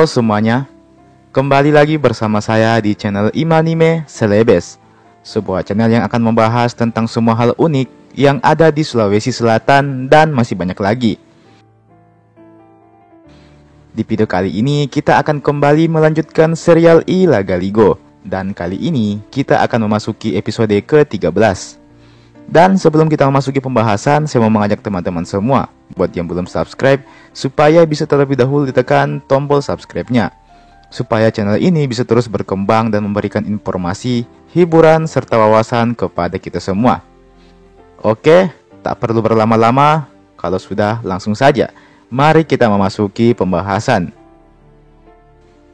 Halo semuanya, kembali lagi bersama saya di channel Imanime Celebes, sebuah channel yang akan membahas tentang semua hal unik yang ada di Sulawesi Selatan dan masih banyak lagi. Di video kali ini kita akan kembali melanjutkan serial Ilagaligo, dan kali ini kita akan memasuki episode ke-13. Dan sebelum kita memasuki pembahasan, saya mau mengajak teman-teman semua buat yang belum subscribe, supaya bisa terlebih dahulu ditekan tombol subscribe-nya, supaya channel ini bisa terus berkembang dan memberikan informasi, hiburan, serta wawasan kepada kita semua. Oke, tak perlu berlama-lama, kalau sudah langsung saja, mari kita memasuki pembahasan.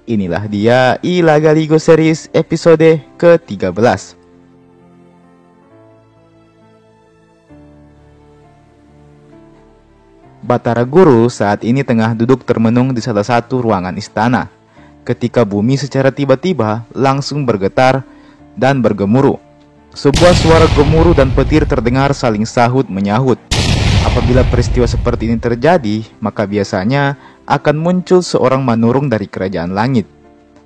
Inilah dia Ilagaligo series episode ke-13. Batara Guru saat ini tengah duduk termenung di salah satu ruangan istana, ketika bumi secara tiba-tiba langsung bergetar dan bergemuruh. Sebuah suara gemuruh dan petir terdengar saling sahut menyahut. Apabila peristiwa seperti ini terjadi, maka biasanya akan muncul seorang manurung dari kerajaan langit,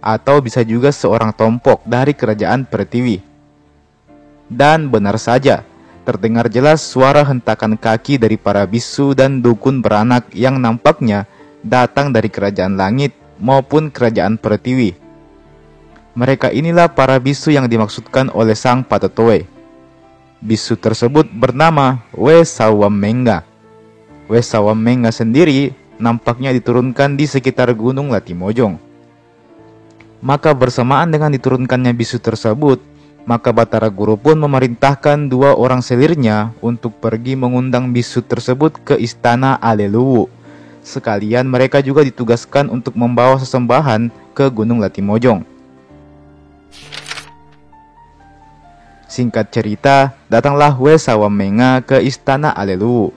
atau bisa juga seorang tompok dari kerajaan Pertiwi. Dan benar saja, terdengar jelas suara hentakan kaki dari para bisu dan dukun beranak yang nampaknya datang dari kerajaan langit maupun kerajaan Pertiwi. Mereka inilah para bisu yang dimaksudkan oleh sang Patotoe. Bisu tersebut bernama Wesawamenga. Wesawamenga sendiri nampaknya diturunkan di sekitar Gunung Latimojong. Maka bersamaan dengan diturunkannya bisu tersebut, maka Batara Guru pun memerintahkan dua orang selirnya untuk pergi mengundang bisu tersebut ke istana Aleluwu. Sekalian mereka juga ditugaskan untuk membawa sesembahan ke Gunung Latimojong. Singkat cerita, datanglah Wesawamenga ke istana Aleluwu.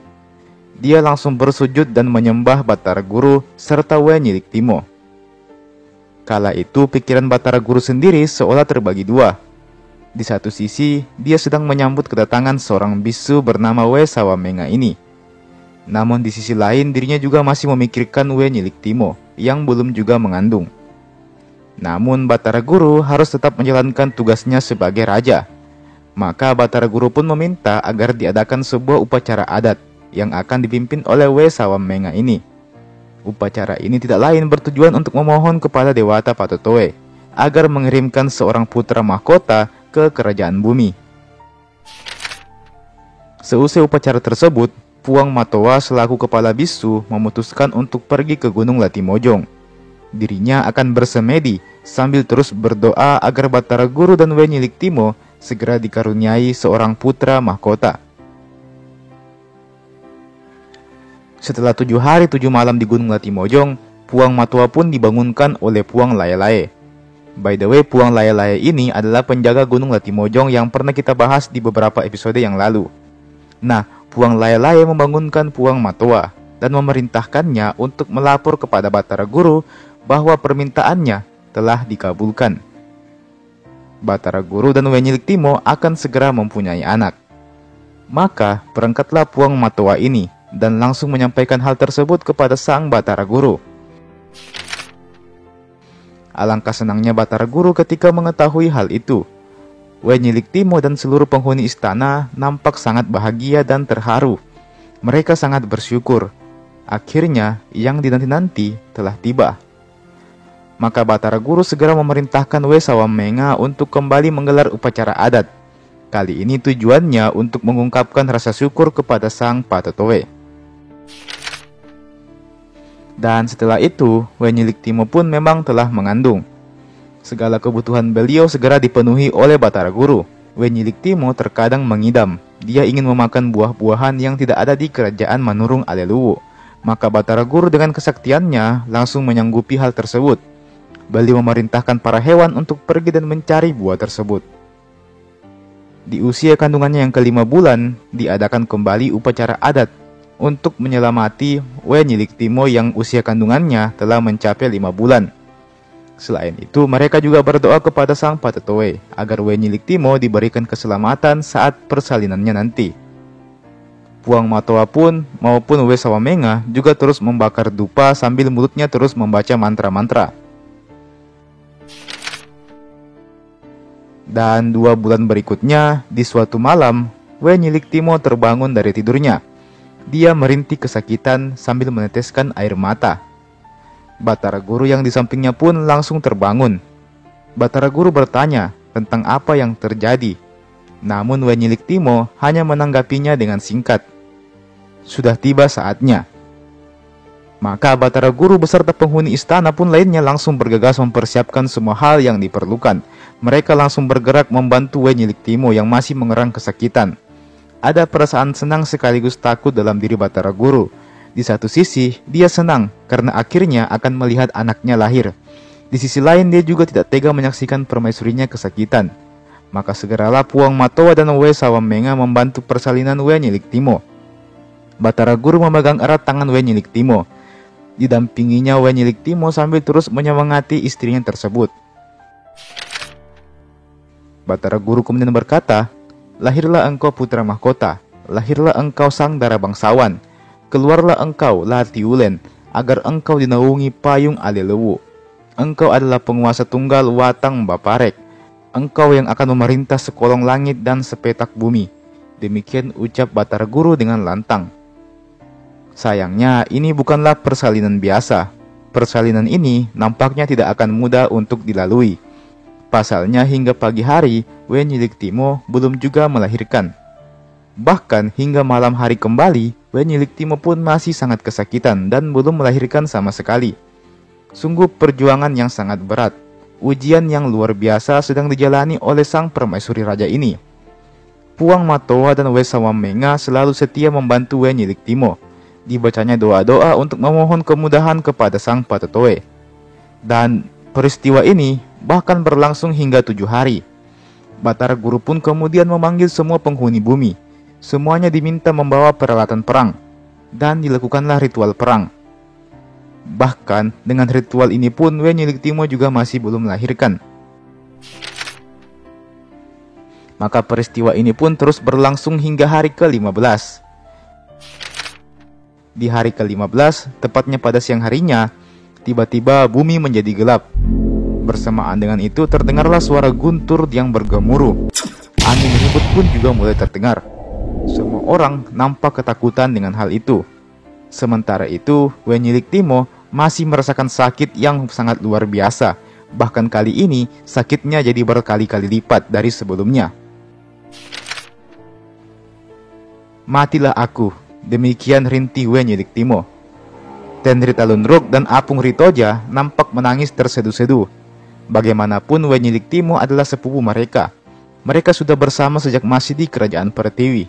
Dia langsung bersujud dan menyembah Batara Guru serta Wenyiliktimo. Kala itu pikiran Batara Guru sendiri seolah terbagi dua. Di satu sisi, dia sedang menyambut kedatangan seorang bisu bernama Wesawamenga ini. Namun di sisi lain, dirinya juga masih memikirkan Wenyiliktimo yang belum juga mengandung. Namun Batara Guru harus tetap menjalankan tugasnya sebagai raja. Maka Batara Guru pun meminta agar diadakan sebuah upacara adat yang akan dipimpin oleh Wesawamenga ini. Upacara ini tidak lain bertujuan untuk memohon kepada Dewata Patotoe agar mengirimkan seorang putra mahkota ke kerajaan bumi. Seusai upacara tersebut, Puang Matoa selaku kepala bisu memutuskan untuk pergi ke Gunung Latimojong. Dirinya akan bersemedi sambil terus berdoa agar Batara Guru dan Wenyiliktimo segera dikaruniai seorang putra mahkota. Setelah 7 hari 7 malam di Gunung Latimojong, Puang Matoa pun dibangunkan oleh Puang Lae-Lae. By the way, Puang Lae-Lae ini adalah penjaga Gunung Latimojong yang pernah kita bahas di beberapa episode yang lalu. Nah, Puang Lae-Lae membangunkan Puang Matoa dan memerintahkannya untuk melapor kepada Batara Guru bahwa permintaannya telah dikabulkan. Batara Guru dan Wenyiliktimo akan segera mempunyai anak. Maka berangkatlah Puang Matoa ini dan langsung menyampaikan hal tersebut kepada sang Batara Guru. Alangkah senangnya Batara Guru ketika mengetahui hal itu. Wenyiliktimo dan seluruh penghuni istana nampak sangat bahagia dan terharu. Mereka sangat bersyukur. Akhirnya yang dinanti-nanti telah tiba. Maka Batara Guru segera memerintahkan Wesawamenga untuk kembali menggelar upacara adat. Kali ini tujuannya untuk mengungkapkan rasa syukur kepada sang Patotoe. Dan setelah itu, Wenyiliktimo pun memang telah mengandung. Segala kebutuhan beliau segera dipenuhi oleh Batara Guru. Wenyiliktimo terkadang mengidam. Dia ingin memakan buah-buahan yang tidak ada di kerajaan Manurung Aleluwu. Maka Batara Guru dengan kesaktiannya langsung menyanggupi hal tersebut. Beliau memerintahkan para hewan untuk pergi dan mencari buah tersebut. Di usia kandungannya yang ke-5 bulan, diadakan kembali upacara adat untuk menyelamati Wenyiliktimo yang usia kandungannya telah mencapai 5 bulan. Selain itu, mereka juga berdoa kepada sang Patotoe agar Wenyiliktimo diberikan keselamatan saat persalinannya nanti. Puang Matoa pun maupun Wesawamenga juga terus membakar dupa sambil mulutnya terus membaca mantra-mantra. Dan 2 bulan berikutnya, di suatu malam, Wenyilik-Timo terbangun dari tidurnya. Dia merintih kesakitan sambil meneteskan air mata. Batara Guru yang di sampingnya pun langsung terbangun. Batara Guru bertanya tentang apa yang terjadi. Namun Wenyilik-Timo hanya menanggapinya dengan singkat. Sudah tiba saatnya. Maka Batara Guru beserta penghuni istana pun lainnya langsung bergegas mempersiapkan semua hal yang diperlukan. Mereka langsung bergerak membantu Wenyilik-Timo yang masih mengerang kesakitan. Ada perasaan senang sekaligus takut dalam diri Batara Guru. Di satu sisi, dia senang karena akhirnya akan melihat anaknya lahir. Di sisi lain, dia juga tidak tega menyaksikan permaisurinya kesakitan. Maka segeralah Puang Matoa dan Wei Sawamenga membantu persalinan Wenyilik-Timo. Batara Guru memegang erat tangan Wenyilik-Timo. Didampinginya Wenyilik-Timo sambil terus menyemangati istrinya tersebut. Batara Guru kemudian berkata, "Lahirlah engkau putra mahkota, lahirlah engkau sang dara bangsawan, keluarlah engkau Latiulen, agar engkau dinaungi payung Alelewu. Engkau adalah penguasa tunggal Watang Baparek, engkau yang akan memerintah sekolong langit dan sepetak bumi." Demikian ucap Batara Guru dengan lantang. Sayangnya, ini bukanlah persalinan biasa. Persalinan ini nampaknya tidak akan mudah untuk dilalui. Pasalnya hingga pagi hari, Wenyilik-Timo belum juga melahirkan. Bahkan hingga malam hari kembali, Wenyilik-Timo pun masih sangat kesakitan dan belum melahirkan sama sekali. Sungguh perjuangan yang sangat berat. Ujian yang luar biasa sedang dijalani oleh sang permaisuri raja ini. Puang Matoa dan Wei Sawamenga selalu setia membantu Wenyilik-Timo. Dibacanya doa-doa untuk memohon kemudahan kepada sang Patetoe. Dan peristiwa ini bahkan berlangsung hingga 7 hari. Batara Guru pun kemudian memanggil semua penghuni bumi. Semuanya diminta membawa peralatan perang. Dan dilakukanlah ritual perang. Bahkan dengan ritual ini pun Wenyilik-Timo juga masih belum melahirkan. Maka peristiwa ini pun terus berlangsung hingga hari ke-15. Di hari ke-15, tepatnya pada siang harinya, tiba-tiba bumi menjadi gelap. Bersamaan dengan itu terdengarlah suara guntur yang bergemuruh. Angin ribut pun juga mulai terdengar. Semua orang nampak ketakutan dengan hal itu. Sementara itu, Wenyilik-Timo masih merasakan sakit yang sangat luar biasa. Bahkan kali ini, sakitnya jadi berkali-kali lipat dari sebelumnya. "Matilah aku," demikian rintih Wenyilik-Timo. Tenri Talunruk dan Apung Ritoja nampak menangis terseduh-seduh. Bagaimanapun Wenyilik-Timo adalah sepupu mereka. Mereka sudah bersama sejak masih di kerajaan Pertiwi.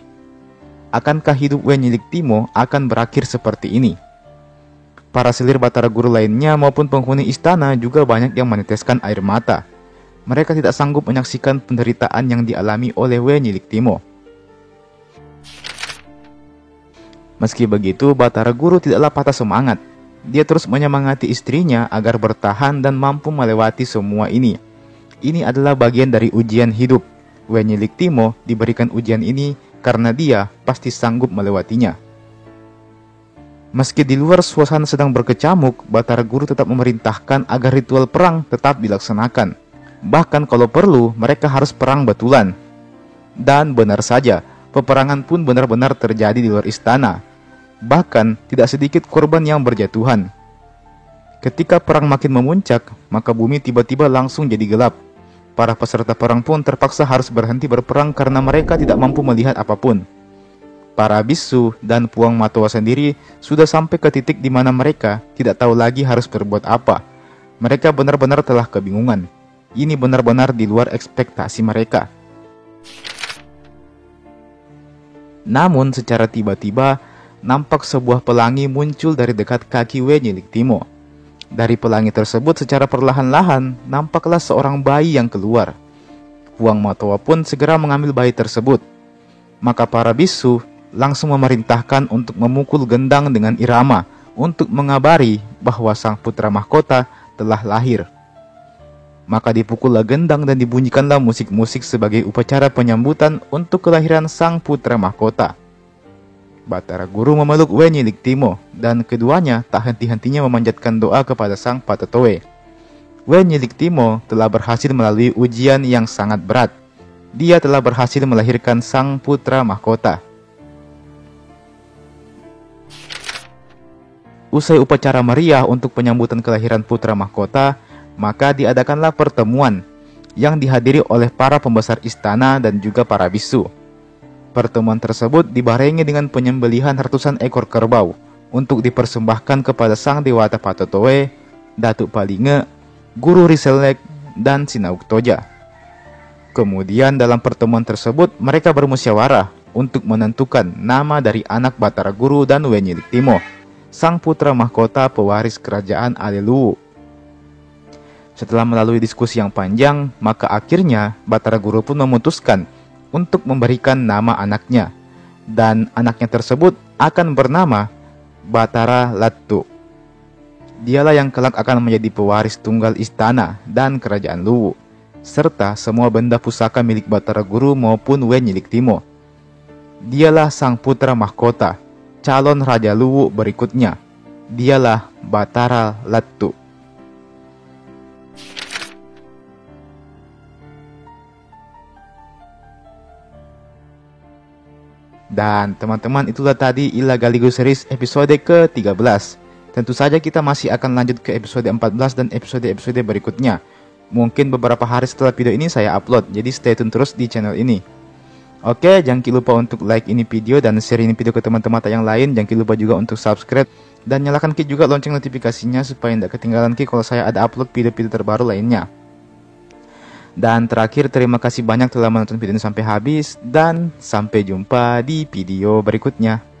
Akankah hidup Wenyilik-Timo akan berakhir seperti ini? Para selir Batara Guru lainnya maupun penghuni istana juga banyak yang meneteskan air mata. Mereka tidak sanggup menyaksikan penderitaan yang dialami oleh Wenyilik-Timo. Meski begitu, Batara Guru tidaklah patah semangat. Dia terus menyemangati istrinya agar bertahan dan mampu melewati semua ini. Ini adalah bagian dari ujian hidup. Wenyilik-Timo diberikan ujian ini karena dia pasti sanggup melewatinya. Meski di luar suasana sedang berkecamuk, Batara Guru tetap memerintahkan agar ritual perang tetap dilaksanakan. Bahkan kalau perlu, mereka harus perang betulan. Dan benar saja, peperangan pun benar-benar terjadi di luar istana. Bahkan tidak sedikit korban yang berjatuhan. Ketika perang makin memuncak, maka bumi tiba-tiba langsung jadi gelap. Para peserta perang pun terpaksa harus berhenti berperang karena mereka tidak mampu melihat apapun. Para bisu dan Puang Matoa sendiri sudah sampai ke titik di mana mereka tidak tahu lagi harus berbuat apa. Mereka benar-benar telah kebingungan. Ini benar-benar di luar ekspektasi mereka. Namun secara tiba-tiba, nampak sebuah pelangi muncul dari dekat kaki Wenyilik-Timo. Dari pelangi tersebut secara perlahan-lahan, nampaklah seorang bayi yang keluar. Puang Matoa pun segera mengambil bayi tersebut. Maka para bisu langsung memerintahkan untuk memukul gendang dengan irama untuk mengabari bahwa sang putra mahkota telah lahir. Maka dipukullah gendang dan dibunyikanlah musik-musik sebagai upacara penyambutan untuk kelahiran sang putra mahkota. Batara Guru memeluk Wenyilik-Timo dan keduanya tak henti-hentinya memanjatkan doa kepada sang Patetoe. Wenyilik-Timo telah berhasil melalui ujian yang sangat berat. dia telah berhasil melahirkan sang putra mahkota. Usai upacara meriah untuk penyambutan kelahiran putra mahkota, maka diadakanlah pertemuan yang dihadiri oleh para pembesar istana dan juga para bisu. Pertemuan tersebut dibarengi dengan penyembelihan ratusan ekor kerbau untuk dipersembahkan kepada sang dewata Patotowe, Datuk Palinge, Guru Riselek, dan Sinauk Toja. Kemudian dalam pertemuan tersebut mereka bermusyawarah untuk menentukan nama dari anak Batara Guru dan Wenyilik Timo, sang putra mahkota pewaris kerajaan Aleluwu. Setelah melalui diskusi yang panjang, maka akhirnya Batara Guru pun memutuskan untuk memberikan nama anaknya, dan anaknya tersebut akan bernama Batara Lattu. Dialah yang kelak akan menjadi pewaris tunggal istana dan kerajaan Luwu, serta semua benda pusaka milik Batara Guru maupun Wenyilik Timo. Dialah sang putra mahkota, calon Raja Luwu berikutnya. Dialah Batara Lattu. Dan teman-teman, itulah tadi Ila Galigo Series episode ke-13. Tentu saja kita masih akan lanjut ke episode 14 dan episode-episode berikutnya. Mungkin beberapa hari setelah video ini saya upload, jadi stay tune terus di channel ini. Oke, jangan lupa untuk like ini video dan share ini video ke teman-teman yang lain. Jangan lupa juga untuk subscribe dan nyalakan juga lonceng notifikasinya supaya tidak ketinggalan kalau saya ada upload video-video terbaru lainnya. Dan terakhir, terima kasih banyak telah menonton video ini sampai habis, dan sampai jumpa di video berikutnya.